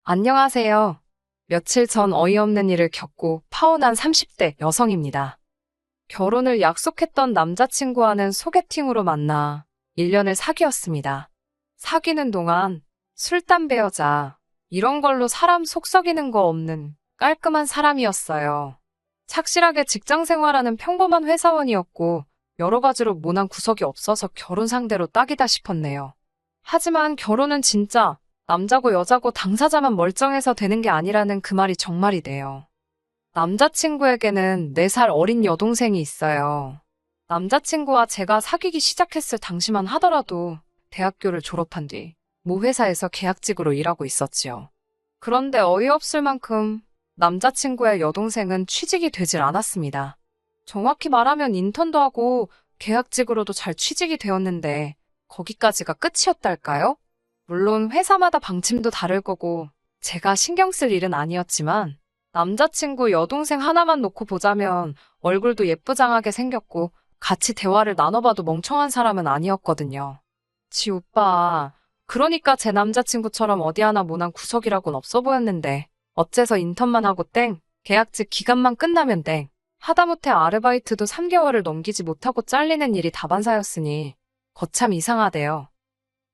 안녕하세요. 며칠 전 어이없는 일을 겪고 파혼한 30대 여성입니다. 결혼을 약속했던 남자친구와는 소개팅으로 만나 1년을 사귀었습니다. 사귀는 동안 술, 담배, 여자 이런 걸로 사람 속 썩이는 거 없는 깔끔한 사람이었어요. 착실하게 직장 생활하는 평범한 회사원이었고 여러 가지로 모난 구석이 없어서 결혼 상대로 딱이다 싶었네요. 하지만 결혼은 진짜 남자고 여자고 당사자만 멀쩡해서 되는 게 아니라는 그 말이 정말이네요. 남자친구에게는 4살 어린 여동생이 있어요. 남자친구와 제가 사귀기 시작했을 당시만 하더라도 대학교를 졸업한 뒤 모 회사에서 계약직으로 일하고 있었지요. 그런데 어이없을 만큼 남자친구의 여동생은 취직이 되질 않았습니다. 정확히 말하면 인턴도 하고 계약직으로도 잘 취직이 되었는데 거기까지가 끝이었달까요? 물론 회사마다 방침도 다를 거고 제가 신경 쓸 일은 아니었지만 남자친구 여동생 하나만 놓고 보자면 얼굴도 예쁘장하게 생겼고 같이 대화를 나눠봐도 멍청한 사람은 아니었거든요. 지 오빠, 그러니까 제 남자친구처럼 어디 하나 모난 구석이라고는 없어 보였는데 어째서 인턴만 하고 땡, 계약직 기간만 끝나면 땡, 하다못해 아르바이트도 3개월을 넘기지 못하고 잘리는 일이 다반사였으니 거참 이상하대요.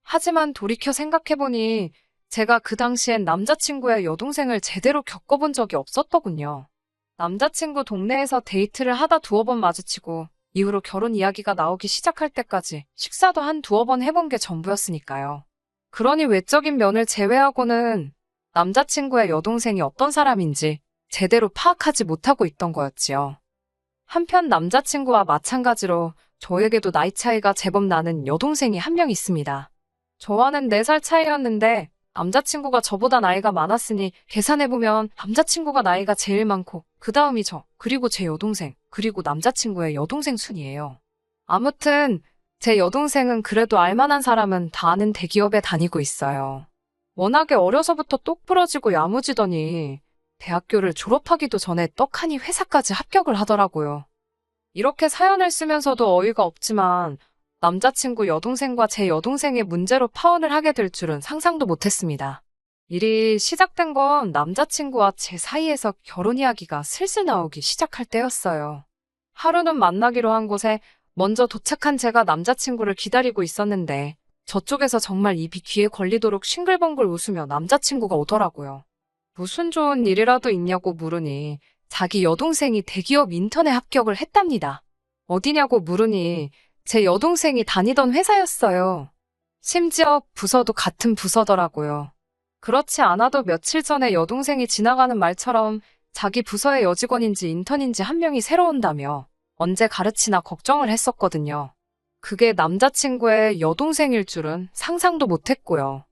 하지만 돌이켜 생각해보니 제가 그 당시엔 남자친구의 여동생을 제대로 겪어본 적이 없었더군요. 남자친구 동네에서 데이트를 하다 2번 마주치고 이후로 결혼 이야기가 나오기 시작할 때까지 식사도 한 2번 해본 게 전부였으니까요. 그러니 외적인 면을 제외하고는 남자친구의 여동생이 어떤 사람인지 제대로 파악하지 못하고 있던 거였지요. 한편 남자친구와 마찬가지로 저에게도 나이 차이가 제법 나는 여동생이 한 명 있습니다. 저와는 4살 차이였는데 남자친구가 저보다 나이가 많았으니 계산해보면 남자친구가 나이가 제일 많고 그 다음이 저, 그리고 제 여동생, 그리고 남자친구의 여동생 순이에요. 아무튼 제 여동생은 그래도 알만한 사람은 다 아는 대기업에 다니고 있어요. 워낙에 어려서부터 똑 부러지고 야무지더니 대학교를 졸업하기도 전에 떡하니 회사까지 합격을 하더라고요. 이렇게 사연을 쓰면서도 어이가 없지만 남자친구 여동생과 제 여동생의 문제로 파혼을 하게 될 줄은 상상도 못했습니다. 일이 시작된 건 남자친구와 제 사이에서 결혼 이야기가 슬슬 나오기 시작할 때였어요. 하루는 만나기로 한 곳에 먼저 도착한 제가 남자친구를 기다리고 있었는데 저쪽에서 정말 입이 귀에 걸리도록 싱글벙글 웃으며 남자친구가 오더라고요. 무슨 좋은 일이라도 있냐고 물으니 자기 여동생이 대기업 인턴에 합격을 했답니다. 어디냐고 물으니 제 여동생이 다니던 회사였어요. 심지어 부서도 같은 부서더라고요. 그렇지 않아도 며칠 전에 여동생이 지나가는 말처럼 자기 부서의 여직원인지 인턴인지 한 명이 새로 온다며 언제 가르치나 걱정을 했었거든요. 그게 남자친구의 여동생일 줄은 상상도 못했고요.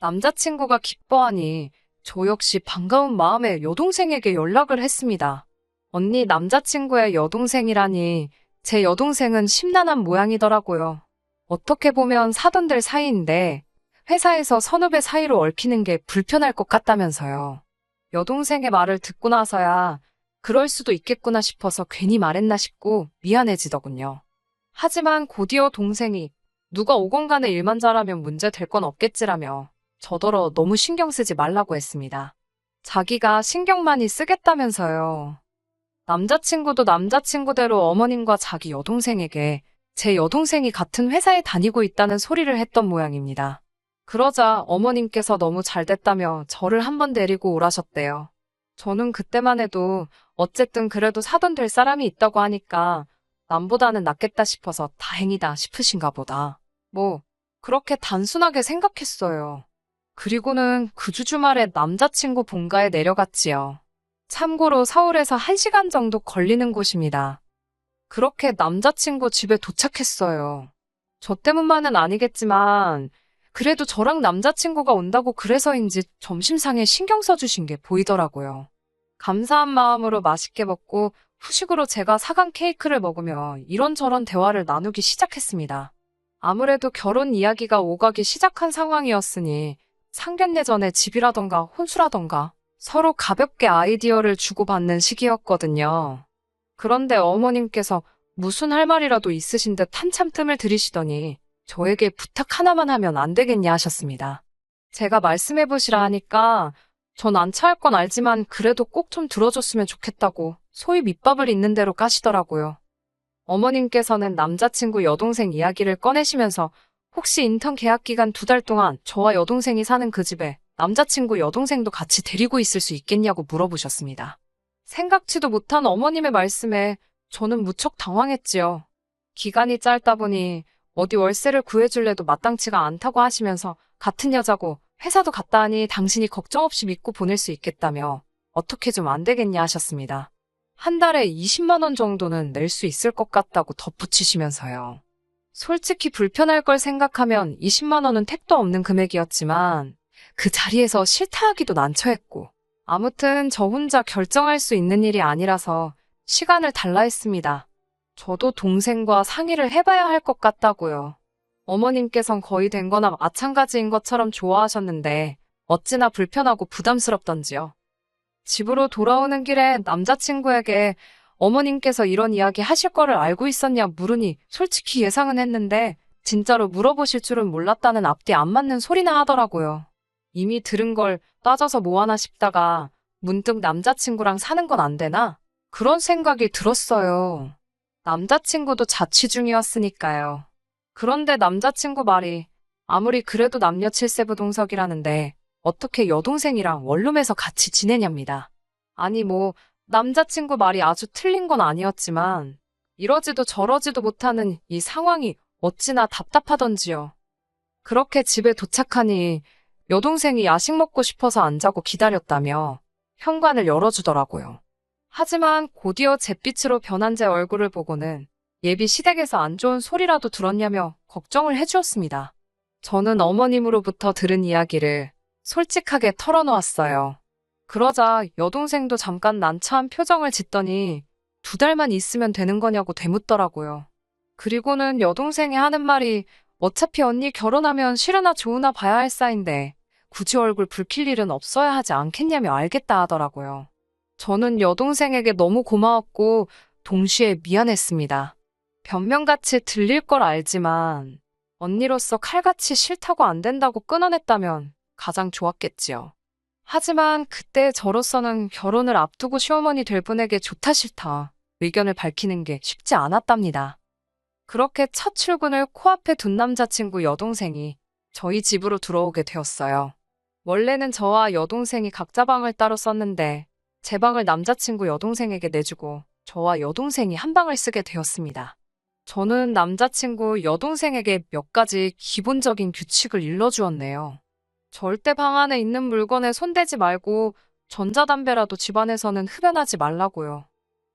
남자친구가 기뻐하니 저 역시 반가운 마음에 여동생에게 연락을 했습니다. 언니, 남자친구의 여동생이라니 제 여동생은 심란한 모양이더라고요. 어떻게 보면 사돈들 사이인데 회사에서 선후배 사이로 얽히는 게 불편할 것 같다면서요. 여동생의 말을 듣고 나서야 그럴 수도 있겠구나 싶어서 괜히 말했나 싶고 미안해지더군요. 하지만 곧이어 동생이 누가 오건간에 일만 잘하면 문제 될 건 없겠지라며 저더러 너무 신경 쓰지 말라고 했습니다. 자기가 신경 많이 쓰겠다면서요. 남자친구도 남자친구대로 어머님과 자기 여동생에게 제 여동생이 같은 회사에 다니고 있다는 소리를 했던 모양입니다. 그러자 어머님께서 너무 잘 됐다며 저를 한번 데리고 오라셨대요. 저는 그때만 해도 어쨌든 그래도 사돈 될 사람이 있다고 하니까 남보다는 낫겠다 싶어서 다행이다 싶으신가 보다. 뭐 그렇게 단순하게 생각했어요. 그리고는 그 주 주말에 남자친구 본가에 내려갔지요. 참고로 서울에서 1시간 정도 걸리는 곳입니다. 그렇게 남자친구 집에 도착했어요. 저 때문만은 아니겠지만 그래도 저랑 남자친구가 온다고 그래서인지 점심상에 신경 써주신 게 보이더라고요. 감사한 마음으로 맛있게 먹고 후식으로 제가 사간 케이크를 먹으며 이런저런 대화를 나누기 시작했습니다. 아무래도 결혼 이야기가 오가기 시작한 상황이었으니 상견례 전에 집이라던가 혼수라던가 서로 가볍게 아이디어를 주고받는 시기였거든요. 그런데 어머님께서 무슨 할 말이라도 있으신 듯 한참 뜸을 들이시더니 저에게 부탁 하나만 하면 안 되겠냐 하셨습니다. 제가 말씀해보시라 하니까 전 안차할 건 알지만 그래도 꼭 좀 들어줬으면 좋겠다고 소위 밑밥을 있는 대로 까시더라고요. 어머님께서는 남자친구 여동생 이야기를 꺼내시면서 혹시 인턴 계약 기간 2달 동안 저와 여동생이 사는 그 집에 남자친구 여동생도 같이 데리고 있을 수 있겠냐고 물어보셨습니다. 생각지도 못한 어머님의 말씀에 저는 무척 당황했지요. 기간이 짧다 보니 어디 월세를 구해줄래도 마땅치가 않다고 하시면서 같은 여자고 회사도 갔다 하니 당신이 걱정 없이 믿고 보낼 수 있겠다며 어떻게 좀 안 되겠냐 하셨습니다. 한 달에 20만 원 정도는 낼 수 있을 것 같다고 덧붙이시면서요. 솔직히 불편할 걸 생각하면 20만 원은 택도 없는 금액이었지만 그 자리에서 싫다하기도 난처했고 아무튼 저 혼자 결정할 수 있는 일이 아니라서 시간을 달라 했습니다. 저도 동생과 상의를 해봐야 할 것 같다고요. 어머님께선 거의 된 거나 마찬가지인 것처럼 좋아하셨는데 어찌나 불편하고 부담스럽던지요. 집으로 돌아오는 길에 남자친구에게 어머님께서 이런 이야기 하실 거를 알고 있었냐 물으니 솔직히 예상은 했는데 진짜로 물어보실 줄은 몰랐다는 앞뒤 안 맞는 소리나 하더라고요. 이미 들은 걸 따져서 뭐하나 싶다가 문득 남자친구랑 사는 건 안 되나? 그런 생각이 들었어요. 남자친구도 자취 중이었으니까요. 그런데 남자친구 말이 아무리 그래도 남녀 7세 부동석이라는데 어떻게 여동생이랑 원룸에서 같이 지내냐입니다. 아니 남자친구 말이 아주 틀린 건 아니었지만 이러지도 저러지도 못하는 이 상황이 어찌나 답답하던지요. 그렇게 집에 도착하니 여동생이 야식 먹고 싶어서 안 자고 기다렸다며 현관을 열어주더라고요. 하지만 곧이어 잿빛으로 변한 제 얼굴을 보고는 예비 시댁에서 안 좋은 소리라도 들었냐며 걱정을 해주었습니다. 저는 어머님으로부터 들은 이야기를 솔직하게 털어놓았어요. 그러자 여동생도 잠깐 난처한 표정을 짓더니 2달만 있으면 되는 거냐고 되묻더라고요. 그리고는 여동생이 하는 말이 어차피 언니 결혼하면 싫으나 좋으나 봐야 할 사이인데 굳이 얼굴 붉힐 일은 없어야 하지 않겠냐며 알겠다 하더라고요. 저는 여동생에게 너무 고마웠고 동시에 미안했습니다. 변명같이 들릴 걸 알지만 언니로서 칼같이 싫다고 안 된다고 끊어냈다면 가장 좋았겠지요. 하지만 그때 저로서는 결혼을 앞두고 시어머니 될 분에게 좋다 싫다 의견을 밝히는 게 쉽지 않았답니다. 그렇게 첫 출근을 코앞에 둔 남자친구 여동생이 저희 집으로 들어오게 되었어요. 원래는 저와 여동생이 각자 방을 따로 썼는데 제 방을 남자친구 여동생에게 내주고 저와 여동생이 한 방을 쓰게 되었습니다. 저는 남자친구 여동생에게 몇 가지 기본적인 규칙을 일러주었네요. 절대 방 안에 있는 물건에 손대지 말고 전자담배라도 집안에서는 흡연하지 말라고요.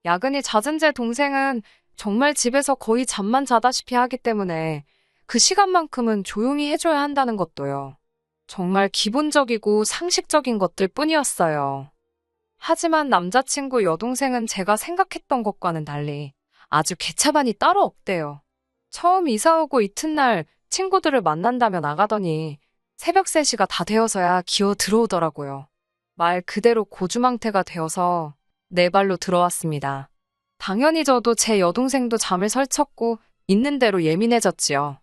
야근이 잦은 제 동생은 정말 집에서 거의 잠만 자다시피 하기 때문에 그 시간만큼은 조용히 해줘야 한다는 것도요. 정말 기본적이고 상식적인 것들 뿐이었어요. 하지만 남자친구 여동생은 제가 생각했던 것과는 달리 아주 개차반이 따로 없대요. 처음 이사 오고 이튿날 친구들을 만난다며 나가더니 새벽 3시가 다 되어서야 기어 들어오더라고요. 말 그대로 고주망태가 되어서 네 발로 들어왔습니다. 당연히 저도 제 여동생도 잠을 설쳤고 있는 대로 예민해졌지요.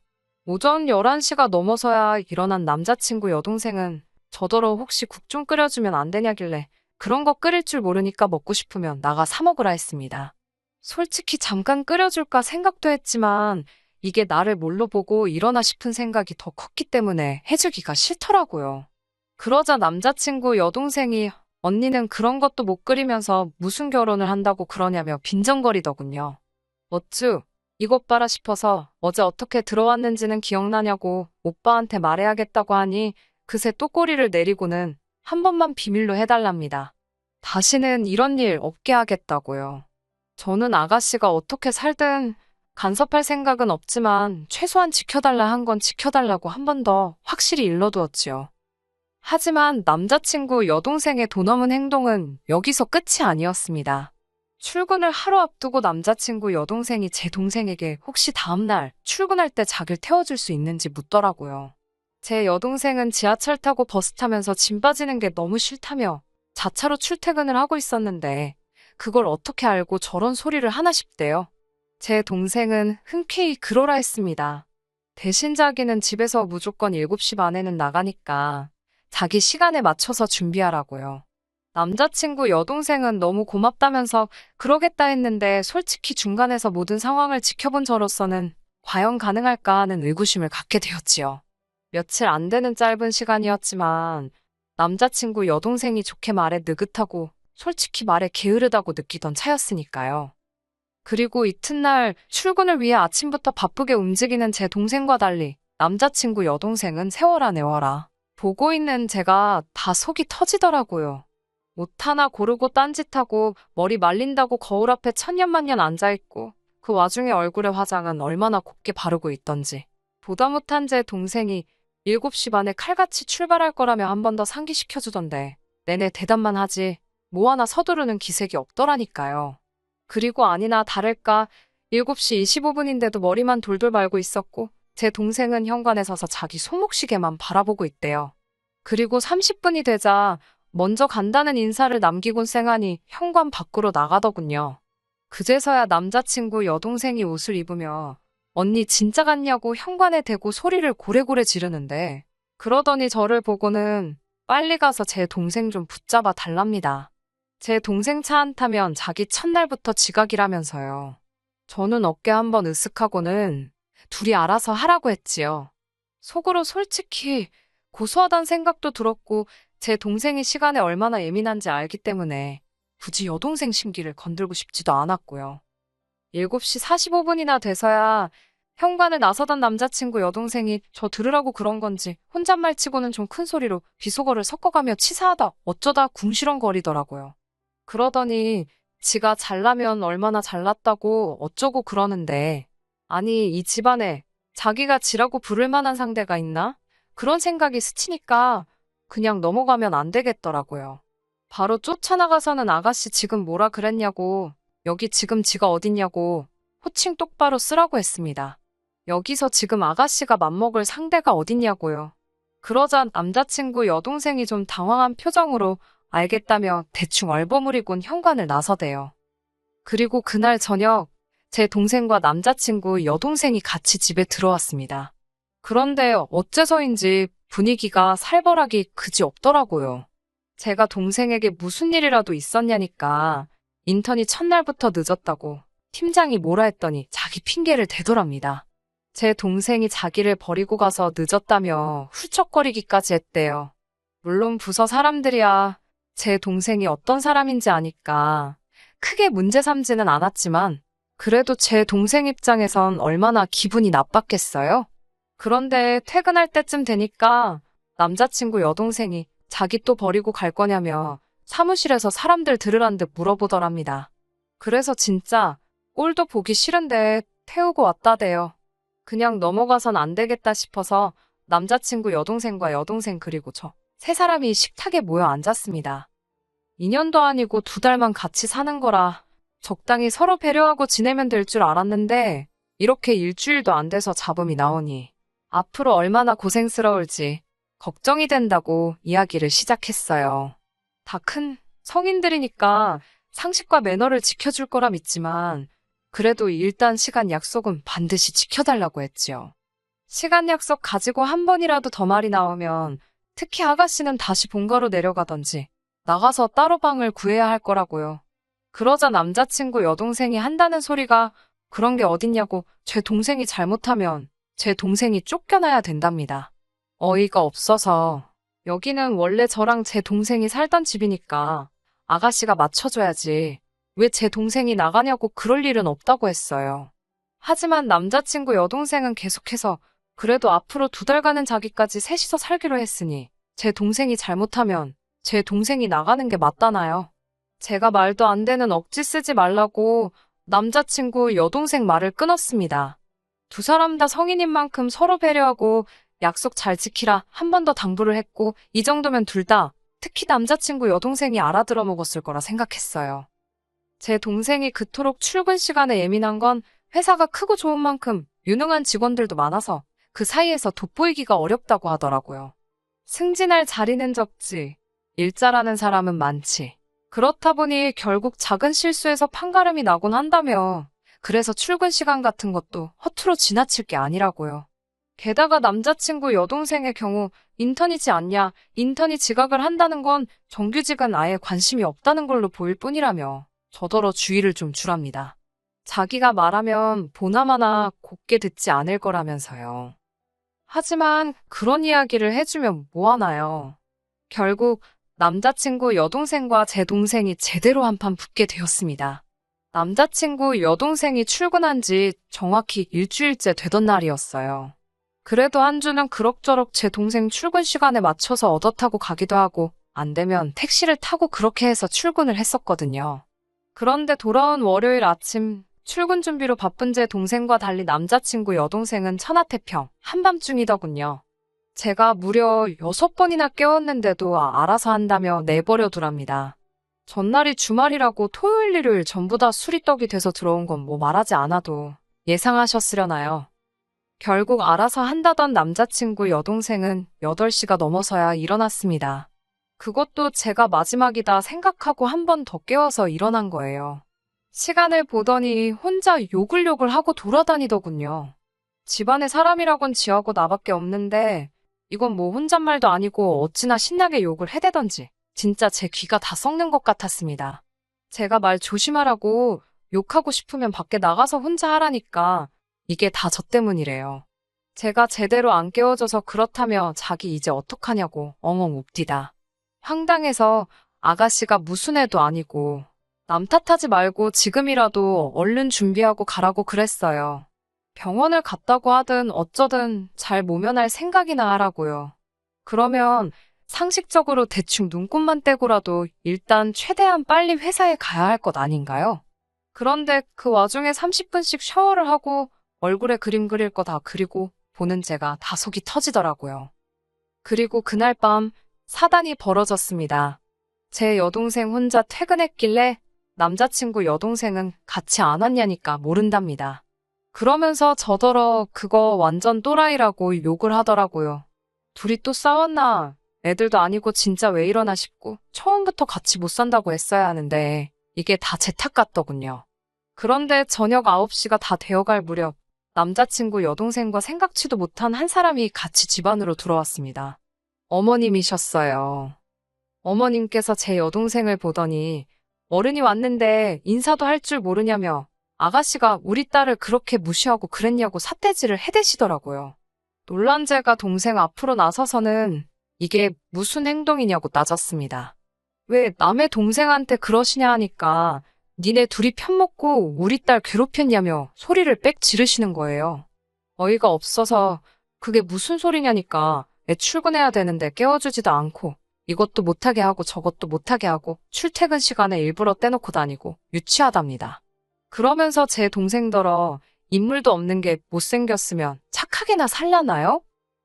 오전 11시가 넘어서야 일어난 남자친구 여동생은 저더러 혹시 국 좀 끓여주면 안 되냐길래 그런 거 끓일 줄 모르니까 먹고 싶으면 나가 사 먹으라 했습니다. 솔직히 잠깐 끓여줄까 생각도 했지만 이게 나를 뭘로 보고 이러나 싶은 생각이 더 컸기 때문에 해주기가 싫더라고요. 그러자 남자친구 여동생이 언니는 그런 것도 못 끓이면서 무슨 결혼을 한다고 그러냐며 빈정거리더군요. 어쭈, 이것 봐라 싶어서 어제 어떻게 들어왔는지는 기억나냐고 오빠한테 말해야겠다고 하니 그새 또 꼬리를 내리고는 한 번만 비밀로 해달랍니다. 다시는 이런 일 없게 하겠다고요. 저는 아가씨가 어떻게 살든 간섭할 생각은 없지만 최소한 지켜달라 한 건 지켜달라고 한 번 더 확실히 일러두었지요. 하지만 남자친구 여동생의 도넘은 행동은 여기서 끝이 아니었습니다. 출근을 하루 앞두고 남자친구 여동생이 제 동생에게 혹시 다음날 출근할 때 자기를 태워줄 수 있는지 묻더라고요. 제 여동생은 지하철 타고 버스 타면서 짐 빠지는 게 너무 싫다며 자차로 출퇴근을 하고 있었는데 그걸 어떻게 알고 저런 소리를 하나 싶대요. 제 동생은 흔쾌히 그러라 했습니다. 대신 자기는 집에서 무조건 7시 반에는 나가니까 자기 시간에 맞춰서 준비하라고요. 남자친구 여동생은 너무 고맙다면서 그러겠다 했는데 솔직히 중간에서 모든 상황을 지켜본 저로서는 과연 가능할까 하는 의구심을 갖게 되었지요. 며칠 안 되는 짧은 시간이었지만 남자친구 여동생이 좋게 말해 느긋하고 솔직히 말해 게으르다고 느끼던 차였으니까요. 그리고 이튿날 출근을 위해 아침부터 바쁘게 움직이는 제 동생과 달리 남자친구 여동생은 세워라 내워라 보고 있는 제가 다 속이 터지더라고요. 옷 하나 고르고 딴짓하고 머리 말린다고 거울 앞에 천년만년 앉아있고 그 와중에 얼굴에 화장은 얼마나 곱게 바르고 있던지. 보다 못한 제 동생이 7시 반에 칼같이 출발할 거라며 한 번 더 상기시켜주던데 내내 대답만 하지 뭐 하나 서두르는 기색이 없더라니까요. 그리고 아니나 다를까 7시 25분인데도 머리만 돌돌 말고 있었고 제 동생은 현관에 서서 자기 손목시계만 바라보고 있대요. 그리고 30분이 되자 먼저 간다는 인사를 남기곤 쌩하니 현관 밖으로 나가더군요. 그제서야 남자친구 여동생이 옷을 입으며 언니 진짜 갔냐고 현관에 대고 소리를 고래고래 지르는데 그러더니 저를 보고는 빨리 가서 제 동생 좀 붙잡아 달랍니다. 제 동생 차 안 타면 자기 첫날부터 지각이라면서요. 저는 어깨 한번 으쓱하고는 둘이 알아서 하라고 했지요. 속으로 솔직히 고소하단 생각도 들었고 제 동생이 시간에 얼마나 예민한지 알기 때문에 굳이 여동생 심기를 건들고 싶지도 않았고요. 7시 45분이나 돼서야 현관을 나서던 남자친구 여동생이 저 들으라고 그런 건지 혼잣말 치고는 좀 큰 소리로 비속어를 섞어가며 치사하다 어쩌다 궁시렁거리더라고요. 그러더니 지가 잘나면 얼마나 잘났다고 어쩌고 그러는데 아니 이 집안에 자기가 지라고 부를 만한 상대가 있나? 그런 생각이 스치니까 그냥 넘어가면 안 되겠더라고요. 바로 쫓아나가서는 아가씨 지금 뭐라 그랬냐고 여기 지금 지가 어딨냐고 호칭 똑바로 쓰라고 했습니다. 여기서 지금 아가씨가 맘먹을 상대가 어딨냐고요. 그러자 남자친구 여동생이 좀 당황한 표정으로 알겠다며 대충 얼버무리곤 현관을 나서대요. 그리고 그날 저녁 제 동생과 남자친구 여동생이 같이 집에 들어왔습니다. 그런데 어째서인지 분위기가 살벌하기 그지 없더라고요. 제가 동생에게 무슨 일이라도 있었냐니까 인턴이 첫날부터 늦었다고 팀장이 뭐라 했더니 자기 핑계를 대더랍니다. 제 동생이 자기를 버리고 가서 늦었다며 훌쩍거리기까지 했대요. 물론 부서 사람들이야 제 동생이 어떤 사람인지 아니까 크게 문제 삼지는 않았지만 그래도 제 동생 입장에선 얼마나 기분이 나빴겠어요? 그런데 퇴근할 때쯤 되니까 남자친구 여동생이 자기 또 버리고 갈 거냐며 사무실에서 사람들 들으란 듯 물어보더랍니다. 그래서 진짜 꼴도 보기 싫은데 태우고 왔다대요. 그냥 넘어가선 안 되겠다 싶어서 남자친구 여동생과 여동생 그리고 저 세 사람이 식탁에 모여 앉았습니다. 2년도 아니고 2달만 같이 사는 거라 적당히 서로 배려하고 지내면 될 줄 알았는데 이렇게 일주일도 안 돼서 잡음이 나오니 앞으로 얼마나 고생스러울지 걱정이 된다고 이야기를 시작했어요. 다 큰 성인들이니까 상식과 매너를 지켜줄 거라 믿지만 그래도 일단 시간 약속은 반드시 지켜달라고 했지요. 시간 약속 가지고 한 번이라도 더 말이 나오면 특히 아가씨는 다시 본가로 내려가던지 나가서 따로 방을 구해야 할 거라고요. 그러자 남자친구 여동생이 한다는 소리가 그런 게 어딨냐고 제 동생이 잘못하면 제 동생이 쫓겨나야 된답니다. 어이가 없어서 여기는 원래 저랑 제 동생이 살던 집이니까 아가씨가 맞춰줘야지 왜 제 동생이 나가냐고 그럴 일은 없다고 했어요. 하지만 남자친구 여동생은 계속해서 그래도 앞으로 2달간은 자기까지 셋이서 살기로 했으니 제 동생이 잘못하면 제 동생이 나가는 게 맞다나요? 제가 말도 안 되는 억지 쓰지 말라고 남자친구 여동생 말을 끊었습니다. 두 사람 다 성인인 만큼 서로 배려하고 약속 잘 지키라 한 번 더 당부를 했고 이 정도면 둘 다 특히 남자친구 여동생이 알아들어 먹었을 거라 생각했어요. 제 동생이 그토록 출근 시간에 예민한 건 회사가 크고 좋은 만큼 유능한 직원들도 많아서 그 사이에서 돋보이기가 어렵다고 하더라고요. 승진할 자리는 적지 일 잘하는 사람은 많지. 그렇다 보니 결국 작은 실수에서 판가름이 나곤 한다며 그래서 출근 시간 같은 것도 허투루 지나칠 게 아니라고요. 게다가 남자친구 여동생의 경우 인턴이지 않냐, 인턴이 지각을 한다는 건 정규직은 아예 관심이 없다는 걸로 보일 뿐이라며 저더러 주의를 좀 주랍니다. 자기가 말하면 보나마나 곱게 듣지 않을 거라면서요. 하지만 그런 이야기를 해주면 뭐하나요? 결국 남자친구 여동생과 제 동생이 제대로 한판 붙게 되었습니다. 남자친구 여동생이 출근한 지 정확히 일주일째 되던 날이었어요. 그래도 한주는 그럭저럭 제 동생 출근 시간에 맞춰서 얻어 타고 가기도 하고 안 되면 택시를 타고 그렇게 해서 출근을 했었거든요. 그런데 돌아온 월요일 아침 출근 준비로 바쁜 제 동생과 달리 남자친구 여동생은 천하태평 한밤중이더군요. 제가 무려 6번이나 깨웠는데도 알아서 한다며 내버려 두랍니다. 전날이 주말이라고 토요일 일요일 전부 다 술이 떡이 돼서 들어온 건 뭐 말하지 않아도 예상하셨으려나요. 결국 알아서 한다던 남자친구 여동생은 8시가 넘어서야 일어났습니다. 그것도 제가 마지막이다 생각하고 한 번 더 깨워서 일어난 거예요. 시간을 보더니 혼자 요글요글 하고 돌아다니더군요. 집안에 사람이라곤 지하고 나밖에 없는데 이건 뭐 혼잣말도 아니고 어찌나 신나게 욕을 해대던지 진짜 제 귀가 다 썩는 것 같았습니다. 제가 말 조심하라고 욕하고 싶으면 밖에 나가서 혼자 하라니까 이게 다 저 때문이래요. 제가 제대로 안 깨워줘서 그렇다며 자기 이제 어떡하냐고 엉엉 웁디다. 황당해서 아가씨가 무슨 애도 아니고 남 탓하지 말고 지금이라도 얼른 준비하고 가라고 그랬어요. 병원을 갔다고 하든 어쩌든 잘 모면할 생각이나 하라고요. 그러면 상식적으로 대충 눈곱만 떼고라도 일단 최대한 빨리 회사에 가야 할 것 아닌가요? 그런데 그 와중에 30분씩 샤워를 하고 얼굴에 그림 그릴 거 다 그리고 보는 제가 다 속이 터지더라고요. 그리고 그날 밤 사단이 벌어졌습니다. 제 여동생 혼자 퇴근했길래 남자친구 여동생은 같이 안 왔냐니까 모른답니다. 그러면서 저더러 그거 완전 또라이라고 욕을 하더라고요. 둘이 또 싸웠나? 애들도 아니고 진짜 왜 이러나 싶고 처음부터 같이 못 산다고 했어야 하는데 이게 다 제 탓 같더군요. 그런데 저녁 9시가 다 되어갈 무렵 남자친구 여동생과 생각지도 못한 한 사람이 같이 집 안으로 들어왔습니다. 어머님이셨어요. 어머님께서 제 여동생을 보더니 어른이 왔는데 인사도 할 줄 모르냐며 아가씨가 우리 딸을 그렇게 무시하고 그랬냐고 삿대질을 해대시더라고요. 놀란 제가 동생 앞으로 나서서는 이게 무슨 행동이냐고 따졌습니다. 왜 남의 동생한테 그러시냐 하니까 니네 둘이 편먹고 우리 딸 괴롭혔냐며 소리를 빽 지르시는 거예요. 어이가 없어서 그게 무슨 소리냐니까 애 출근해야 되는데 깨워주지도 않고 이것도 못하게 하고 저것도 못하게 하고 출퇴근 시간에 일부러 떼놓고 다니고 유치하답니다. 그러면서 제 동생더러 인물도 없는 게 못생겼으면 착하게나 살라나요?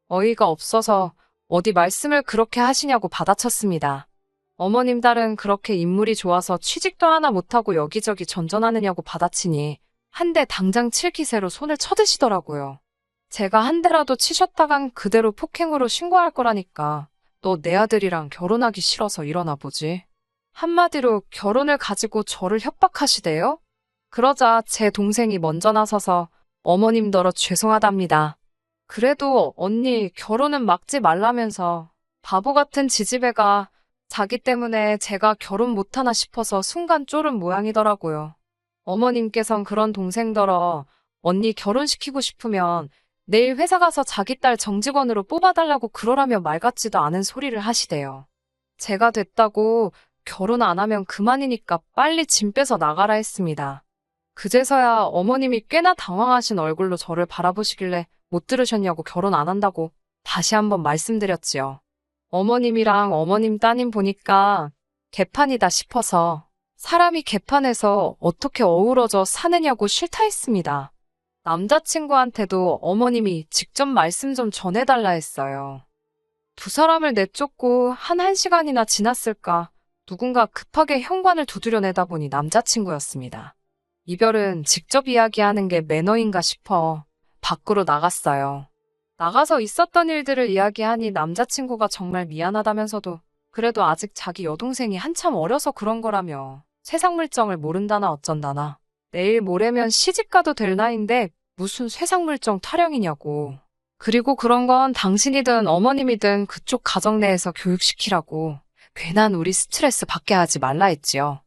어이가 없어서 어디 말씀을 그렇게 하시냐고 받아쳤습니다. 어머님 딸은 그렇게 인물이 좋아서 취직도 하나 못하고 여기저기 전전하느냐고 받아치니 한 대 당장 칠 기세로 손을 쳐드시더라고요. 제가 한 대라도 치셨다간 그대로 폭행으로 신고할 거라니까 너 내 아들이랑 결혼하기 싫어서 일어나 보지. 한마디로 결혼을 가지고 저를 협박하시대요? 그러자 제 동생이 먼저 나서서 어머님더러 죄송하답니다. 그래도 언니 결혼은 막지 말라면서 바보 같은 지지배가 자기 때문에 제가 결혼 못하나 싶어서 순간 쫄은 모양이더라고요. 어머님께선 그런 동생더러 언니 결혼시키고 싶으면 내일 회사 가서 자기 딸 정직원으로 뽑아달라고 그러라며 말 같지도 않은 소리를 하시대요. 제가 됐다고 결혼 안 하면 그만이니까 빨리 짐 빼서 나가라 했습니다. 그제서야 어머님이 꽤나 당황하신 얼굴로 저를 바라보시길래 못 들으셨냐고 결혼 안 한다고 다시 한번 말씀드렸지요. 어머님이랑 어머님 따님 보니까 개판이다 싶어서 사람이 개판에서 어떻게 어우러져 사느냐고 싫다 했습니다. 남자친구한테도 어머님이 직접 말씀 좀 전해달라 했어요. 두 사람을 내쫓고 한 1시간이나 지났을까 누군가 급하게 현관을 두드려내다 보니 남자친구였습니다. 이별은 직접 이야기하는 게 매너인가 싶어 밖으로 나갔어요. 나가서 있었던 일들을 이야기하니 남자친구가 정말 미안하다면서도 그래도 아직 자기 여동생이 한참 어려서 그런 거라며 세상 물정을 모른다나 어쩐다나 내일 모레면 시집가도 될 나이인데 무슨 세상 물정 타령이냐고 그리고 그런 건 당신이든 어머님이든 그쪽 가정 내에서 교육시키라고 괜한 우리 스트레스 받게 하지 말라 했지요.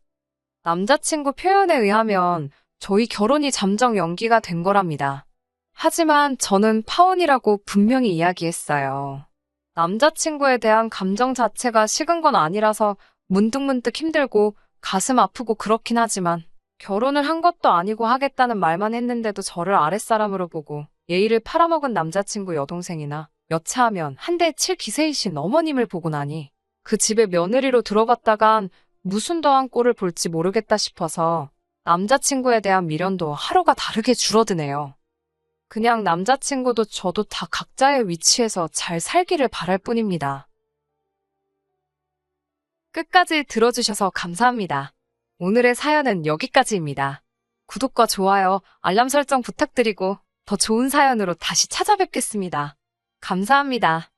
남자친구 표현에 의하면 저희 결혼이 잠정 연기가 된 거랍니다. 하지만 저는 파혼이라고 분명히 이야기했어요. 남자친구에 대한 감정 자체가 식은 건 아니라서 문득문득 힘들고 가슴 아프고 그렇긴 하지만 결혼을 한 것도 아니고 하겠다는 말만 했는데도 저를 아랫사람으로 보고 예의를 팔아먹은 남자친구 여동생이나 여차하면 한 대 칠 기세이신 어머님을 보고 나니 그 집에 며느리로 들어갔다간 무슨 더한 꼴을 볼지 모르겠다 싶어서 남자친구에 대한 미련도 하루가 다르게 줄어드네요. 그냥 남자친구도 저도 다 각자의 위치에서 잘 살기를 바랄 뿐입니다. 끝까지 들어주셔서 감사합니다. 오늘의 사연은 여기까지입니다. 구독과 좋아요, 알람 설정 부탁드리고 더 좋은 사연으로 다시 찾아뵙겠습니다. 감사합니다.